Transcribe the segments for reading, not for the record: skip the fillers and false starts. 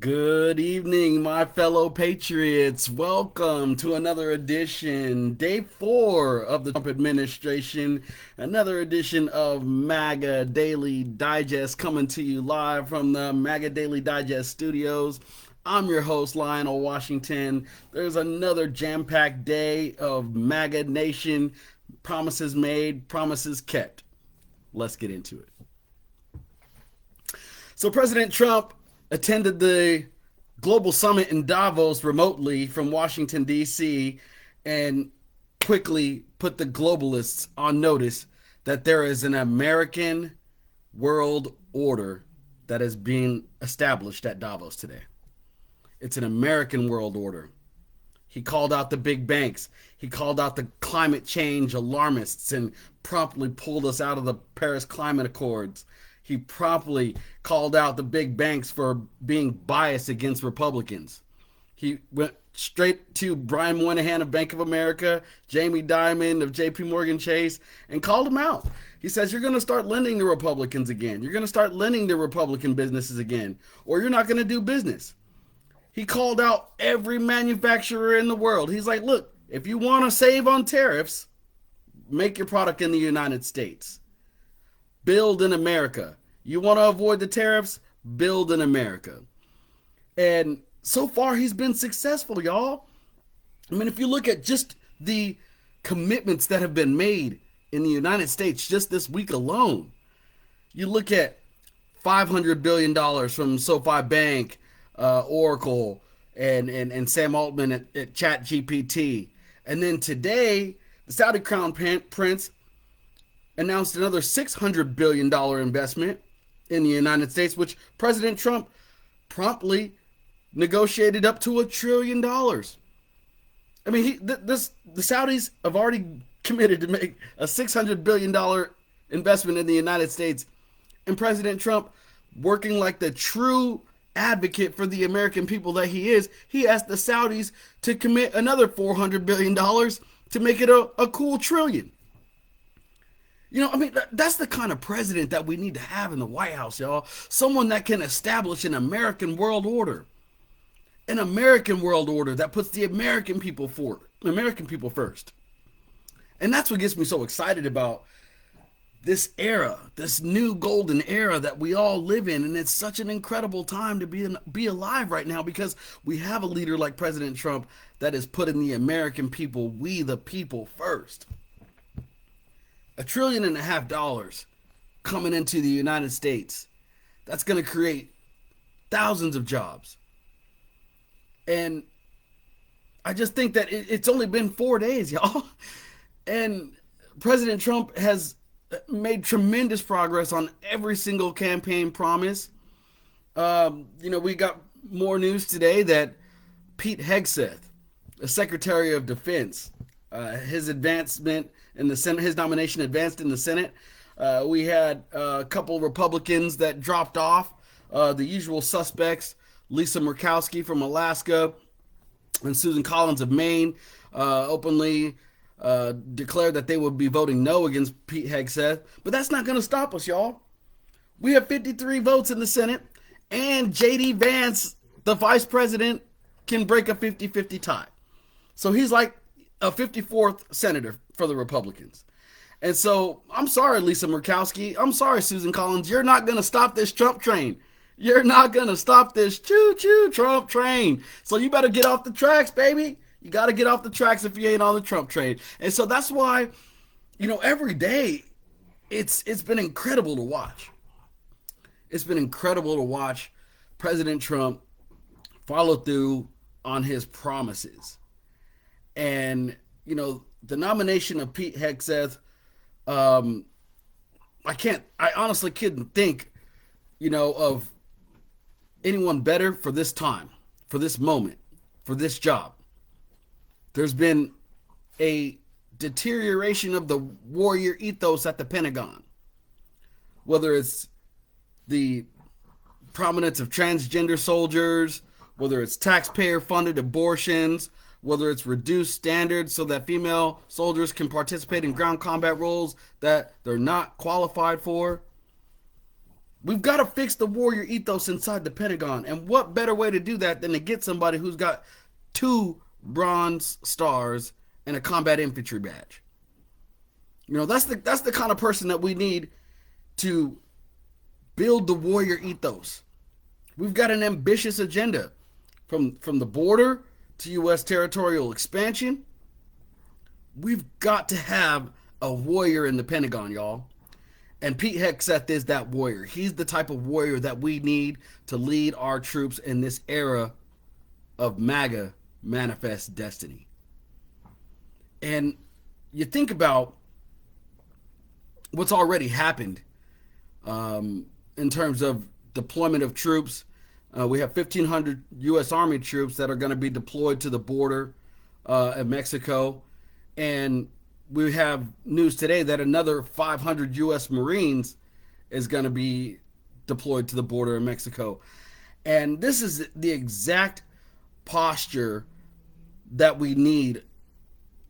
Good evening, my fellow patriots. Welcome to another edition, day 4 of the Trump administration. Another edition of MAGA Daily Digest coming to you live from the MAGA Daily Digest studios. I'm your host, Lionel Washington. There's another jam packed day of MAGA Nation. Promises made, promises kept. Let's get into it. So, President Trump attended the global summit in Davos remotely from Washington, D.C., and quickly put the globalists on notice that there is an American world order that is being established at Davos today. It's an American world order. He called out the big banks. He called out the climate change alarmists and promptly pulled us out of the Paris Climate Accords. He promptly called out the big banks for being biased against Republicans. He went straight to Brian Moynihan of Bank of America, Jamie Dimon of JP Morgan Chase, and called them out. He says, you're going to start lending to Republicans again. You're going to start lending to Republican businesses again, or you're not going to do business. He called out every manufacturer in the world. He's like, look, if you want to save on tariffs, make your product in the United States. Build in America. You want to avoid the tariffs? Build in America. And so far, he's been successful, y'all. I mean, if you look at just the commitments that have been made in the United States just this week alone, you look at $500 billion from SoFi Bank, Oracle, and Sam Altman at ChatGPT. And then today, the Saudi Crown Prince announced another $600 billion investment in the United States, which President Trump promptly negotiated up to $1 trillion. I mean, the Saudis have already committed to make a $600 billion investment in the United States. And President Trump, working like the true advocate for the American people that he is, he asked the Saudis to commit another $400 billion to make it a cool trillion. You know, I mean, that's the kind of president that we need to have in the White House, y'all. Someone that can establish an American world order. An American world order that puts the American people first. And that's what gets me so excited about this era, this new golden era that we all live in. And it's such an incredible time to be alive right now because we have a leader like President Trump that is putting the American people, we the people, first. $1.5 trillion coming into the United States. That's going to create thousands of jobs. And I just think that it's only been 4 days, y'all. And President Trump has made tremendous progress on every single campaign promise. We got more news today that Pete Hegseth, the Secretary of Defense, his advancement in the Senate, his nomination advanced in the Senate. We had a couple of Republicans that dropped off, the usual suspects, Lisa Murkowski from Alaska and Susan Collins of Maine, openly declared that they would be voting no against Pete Hegseth. But that's not going to stop us, y'all. We have 53 votes in the Senate, and J.D. Vance, the vice president, can break a 50-50 tie. So he's like a 54th senator for the Republicans. And so I'm sorry, Lisa Murkowski. I'm sorry, Susan Collins. You're not going to stop this Trump train. You're not going to stop this choo-choo Trump train. So you better get off the tracks, baby. You got to get off the tracks if you ain't on the Trump train. And so that's why, every day it's been incredible to watch. It's been incredible to watch President Trump follow through on his promises. And, the nomination of Pete Hegseth, I honestly couldn't think, of anyone better for this time, for this moment, for this job. There's been a deterioration of the warrior ethos at the Pentagon, whether it's the prominence of transgender soldiers, whether it's taxpayer-funded abortions, whether it's reduced standards so that female soldiers can participate in ground combat roles that they're not qualified for. We've got to fix the warrior ethos inside the Pentagon. And what better way to do that than to get somebody who's got 2 bronze stars and a combat infantry badge? That's the kind of person that we need to build the warrior ethos. We've got an ambitious agenda from the border to U.S. territorial expansion. We've got to have a warrior in the Pentagon, y'all. And Pete Hegseth is that warrior. He's the type of warrior that we need to lead our troops in this era of MAGA manifest destiny. And you think about what's already happened in terms of deployment of troops. We have 1,500 U.S. Army troops that are going to be deployed to the border in Mexico. And we have news today that another 500 U.S. Marines is going to be deployed to the border in Mexico. And this is the exact posture that we need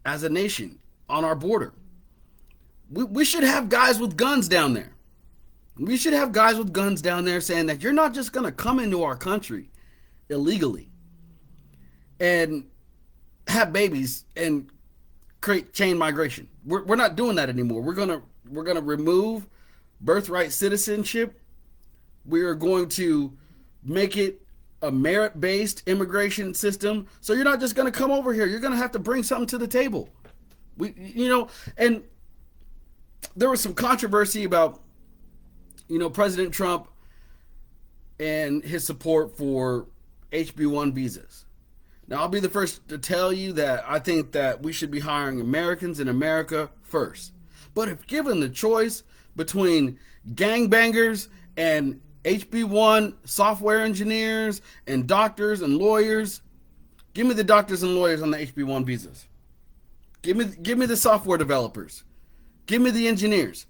as a nation on our border. We should have guys with guns down there. We should have guys with guns down there saying that you're not just going to come into our country illegally and have babies and create chain migration. We're not doing that anymore. We're gonna remove birthright citizenship. We are going to make it a merit-based immigration system. So you're not just going to come over here. You're going to have to bring something to the table. And there was some controversy about, President Trump and his support for HB1 visas. Now, I'll be the first to tell you that I think that we should be hiring Americans in America first. But if given the choice between gangbangers and HB1 software engineers and doctors and lawyers, give me the doctors and lawyers on the HB1 visas. Give me the software developers. Give me the engineers.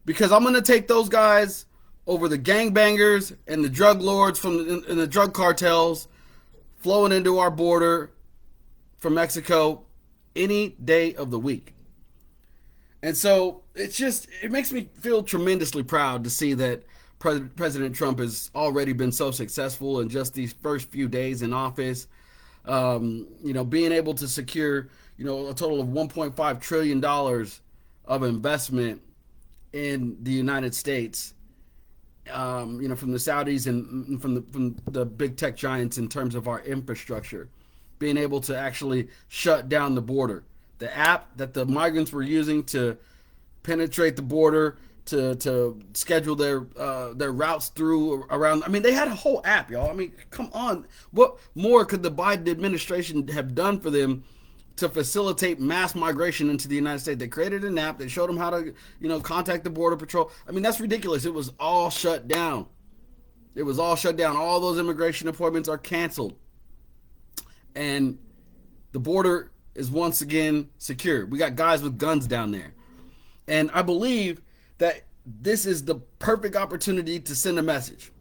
Because I'm going to take those guys over the gangbangers and the drug lords and the drug cartels flowing into our border from Mexico any day of the week. And so it makes me feel tremendously proud to see that President Trump has already been so successful in just these first few days in office. Being able to secure, a total of $1.5 trillion of investment in the United States, from the Saudis and from the big tech giants in terms of our infrastructure, being able to actually shut down the border. The app that the migrants were using to penetrate the border, to schedule their routes through around. They had a whole app, y'all. Come on. What more could the Biden administration have done for them to facilitate mass migration into the United States? They created an app. They showed them how to, contact the Border Patrol. That's ridiculous. It was all shut down. All those immigration appointments are canceled. And the border is once again secure. We got guys with guns down there. And I believe that this is the perfect opportunity to send a message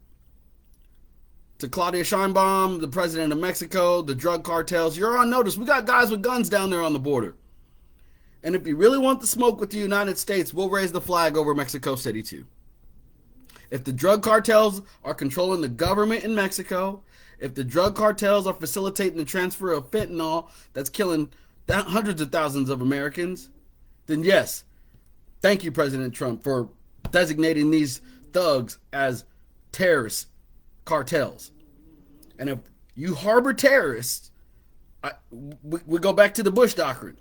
to Claudia Sheinbaum, the president of Mexico, the drug cartels. You're on notice. We got guys with guns down there on the border. And if you really want the smoke with the United States, we'll raise the flag over Mexico City too. If the drug cartels are controlling the government in Mexico, if the drug cartels are facilitating the transfer of fentanyl that's killing hundreds of thousands of Americans, then yes, thank you, President Trump, for designating these thugs as terrorist cartels. And if you harbor terrorists, we go back to the Bush doctrine.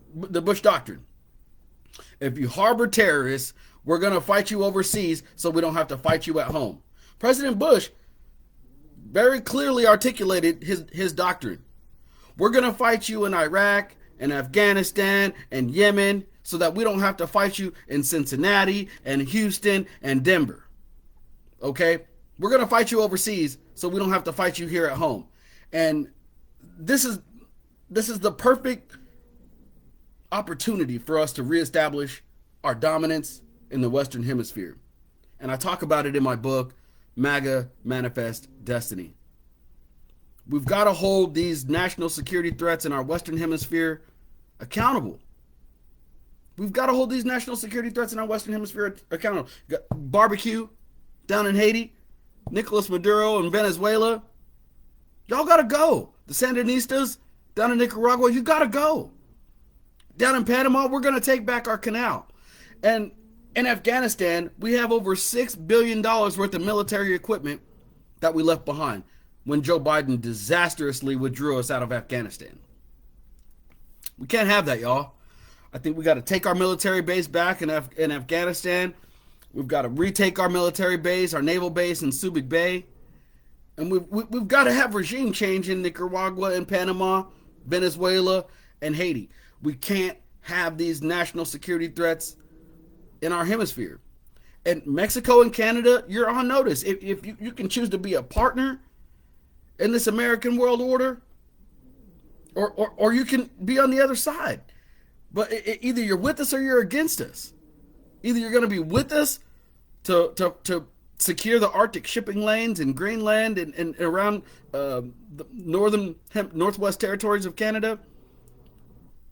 If you harbor terrorists, we're going to fight you overseas so we don't have to fight you at home. President Bush very clearly articulated his doctrine. We're going to fight you in Iraq and Afghanistan and Yemen so that we don't have to fight you in Cincinnati and Houston and Denver. Okay? We're going to fight you overseas so we don't have to fight you here at home. And this is the perfect opportunity for us to reestablish our dominance in the Western Hemisphere. And I talk about it in my book, MAGA Manifest Destiny. We've got to hold these national security threats in our Western Hemisphere accountable. We've got to hold these national security threats in our Western Hemisphere accountable. Barbecue, down in Haiti, Nicolas Maduro in Venezuela, y'all gotta go. The Sandinistas down in Nicaragua, you gotta go. Down in Panama, we're gonna take back our canal. And in Afghanistan, we have over $6 billion worth of military equipment that we left behind when Joe Biden disastrously withdrew us out of Afghanistan. We can't have that, y'all. I think we got to take our military base back in Afghanistan. We've got to retake our military base, our naval base in Subic Bay. And we've got to have regime change in Nicaragua and Panama, Venezuela, and Haiti. We can't have these national security threats in our hemisphere. And Mexico and Canada, you're on notice. If you can choose to be a partner in this American world order, or you can be on the other side. But either you're with us or you're against us. Either you're going to be with us to secure the Arctic shipping lanes in Greenland and around the northwest territories of Canada.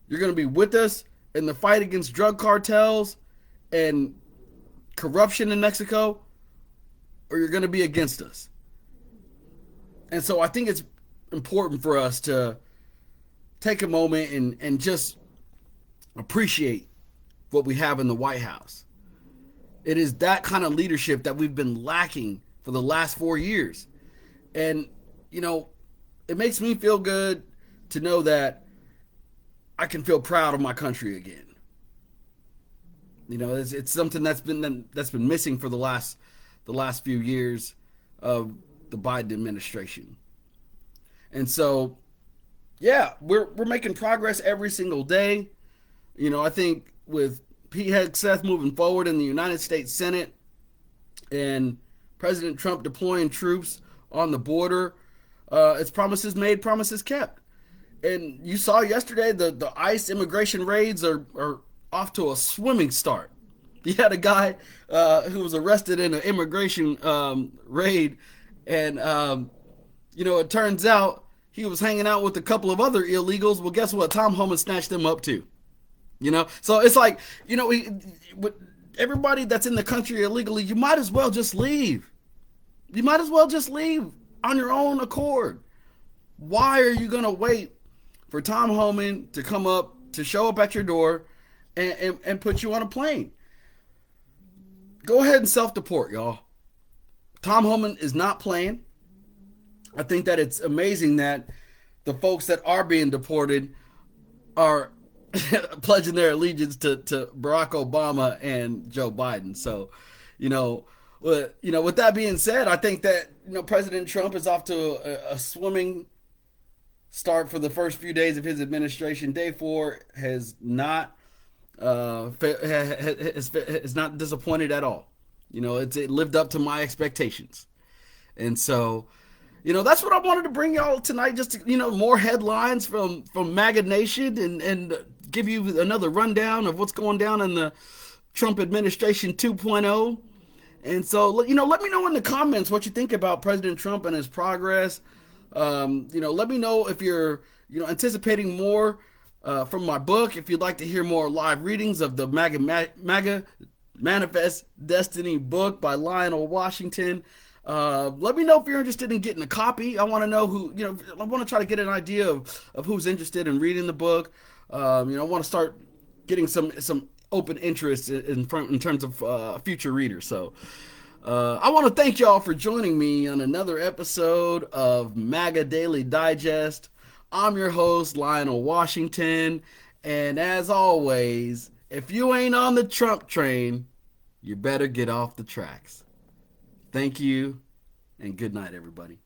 You're going to be with us in the fight against drug cartels and corruption in Mexico, or you're going to be against us. And so I think it's important for us to take a moment and just appreciate what we have in the White House. It is that kind of leadership that we've been lacking for the last 4 years. And, you know, it makes me feel good to know that I can feel proud of my country again. You know, it's something that's been missing for the last few years of the Biden administration. And so, yeah, we're making progress every single day. You know, I think with Pete Hegseths moving forward in the United States Senate and President Trump deploying troops on the border, it's promises made, promises kept. And you saw yesterday the ICE immigration raids are off to a swimming start. You had a guy who was arrested in an immigration raid, and you know, it turns out he was hanging out with a couple of other illegals. Well, guess what? Tom Homan snatched them up too. You know, so it's like, you know, with everybody that's in the country illegally, you might as well just leave. You might as well just leave on your own accord. Why are you gonna wait for Tom Homan to come up, to show up at your door and put you on a plane? Go ahead and self-deport, y'all. Tom Homan is not playing. I think that it's amazing that the folks that are being deported are pledging their allegiance to Barack Obama and Joe Biden. So, you know, with that being said, I think that, you know, President Trump is off to a swimming start for the first few days of his administration. Day 4 has not is not disappointed at all. You know, it lived up to my expectations. And so, you know, that's what I wanted to bring y'all tonight. Just to, you know, more headlines from MAGA Nation and give you another rundown of what's going down in the Trump administration 2.0. And so, you know, let me know in the comments what you think about President Trump and his progress. You know, let me know if you're, you know, anticipating more from my book. If you'd like to hear more live readings of the MAGA Manifest Destiny book by Lionel Washington. Let me know if you're interested in getting a copy. I want to know who, you know, I want to try to get an idea of who's interested in reading the book. You know, I want to start getting some open interest in terms of future readers. So I want to thank y'all for joining me on another episode of MAGA Daily Digest. I'm your host, Lionel Washington. And as always, if you ain't on the Trump train, you better get off the tracks. Thank you, and good night, everybody.